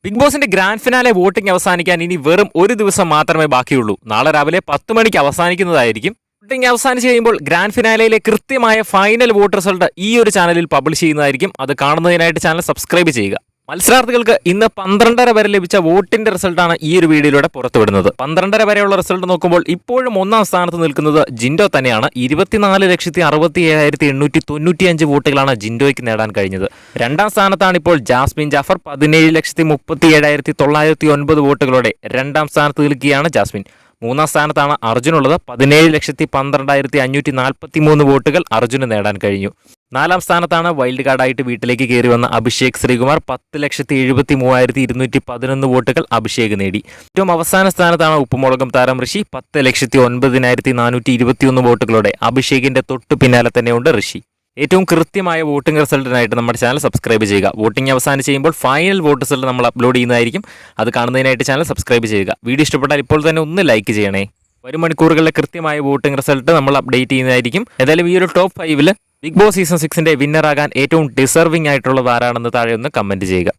Big ബോസിന്റെ grand finale voting അവസാനിക്കാൻ ഇനി വെറും ഒരു ദിവസം മാത്രമേ ബാക്കിയുള്ളൂ. നാളെ രാവിലെ 10 മണിക്ക് അവസാനിക്കുന്നതായിരിക്കും. വോട്ടിംഗ് അവസാനിച്ച് കഴിയുമ്പോൾ ഗ്രാൻഡ് ഫിനാലയിലെ കൃത്യമായ ഫൈനൽ വോട്ട് റിസൾട്ട് ഈ ഒരു ചാനലിൽ പബ്ലിഷ് ചെയ്യുന്നതായിരിക്കും. അത് കാണുന്നതിനായിട്ട് ചാനൽ സബ്സ്ക്രൈബ് ചെയ്യുക. മത്സരാർത്ഥികൾക്ക് ഇന്ന് 12:30 വരെ ലഭിച്ച വോട്ടിന്റെ റിസൾട്ടാണ് ഈ ഒരു വീഡിയോയിലൂടെ പുറത്തുവിടുന്നത്. 12:30 വരെയുള്ള റിസൾട്ട് നോക്കുമ്പോൾ ഇപ്പോഴും ഒന്നാം സ്ഥാനത്ത് നിൽക്കുന്നത് ജിൻഡോ തന്നെയാണ്. 24,67,895 വോട്ടുകളാണ് ജിൻഡോയ്ക്ക് നേടാൻ കഴിഞ്ഞത്. രണ്ടാം സ്ഥാനത്താണ് ഇപ്പോൾ ജാസ്മിൻ ജാഫർ. 17,37,909 വോട്ടുകളോടെ രണ്ടാം സ്ഥാനത്ത് നിൽക്കുകയാണ് ജാസ്മിൻ. മൂന്നാം സ്ഥാനത്താണ് അർജുനുള്ളത്. 17,12,543 വോട്ടുകൾ അർജുന് നേടാൻ കഴിഞ്ഞു. നാലാം സ്ഥാനത്താണ് വൈൽഡ് കാർഡായിട്ട് വീട്ടിലേക്ക് കയറി വന്ന അഭിഷേക് ശ്രീകുമാർ. 10,73,211 വോട്ടുകൾ അഭിഷേക് നേടി. ഏറ്റവും അവസാന സ്ഥാനത്താണ് ഉപ്പുമുളകം താരം ഋഷി. 10,09,421 വോട്ടുകളോടെ അഭിഷേകിന്റെ തൊട്ടു പിന്നാലെ തന്നെയുണ്ട് ഋഷി. ഏറ്റവും കൃത്യമായ വോട്ടിംഗ് റിസൾട്ടിനായിട്ട് നമ്മുടെ ചാനൽ സബ്സ്ക്രൈബ് ചെയ്യുക. വോട്ടിംഗ് അവസാനിച്ച് ചെയ്യുമ്പോൾ ഫൈനൽ വോട്ട് റിസൾട്ട് നമ്മൾ അപ്ലോഡ് ചെയ്യുന്നതായിരിക്കും. അത് കാണുന്നതിനായിട്ട് ചാനൽ സബ്സ്ക്രൈബ് ചെയ്യുക. വീഡിയോ ഇഷ്ടപ്പെട്ടാൽ ഇപ്പോൾ തന്നെ ഒന്ന് ലൈക്ക് ചെയ്യണേ. വരും മണിക്കൂറുകളിലെ കൃത്യമായ വോട്ടിംഗ് റിസൾട്ട് നമ്മൾ അപ്ഡേറ്റ് ചെയ്യുന്നതായിരിക്കും. ഏതായാലും ഈ ഒരു ടോപ്പ് 5 ബിഗ് ബോസ് സീസൺ 6ന്റെ വിന്നറാകാൻ ഏറ്റവും ഡിസർവിംഗ് ആയിട്ടുള്ളത് ആരാണെന്ന് താഴെ ഒന്ന് കമന്റ് ചെയ്യുക.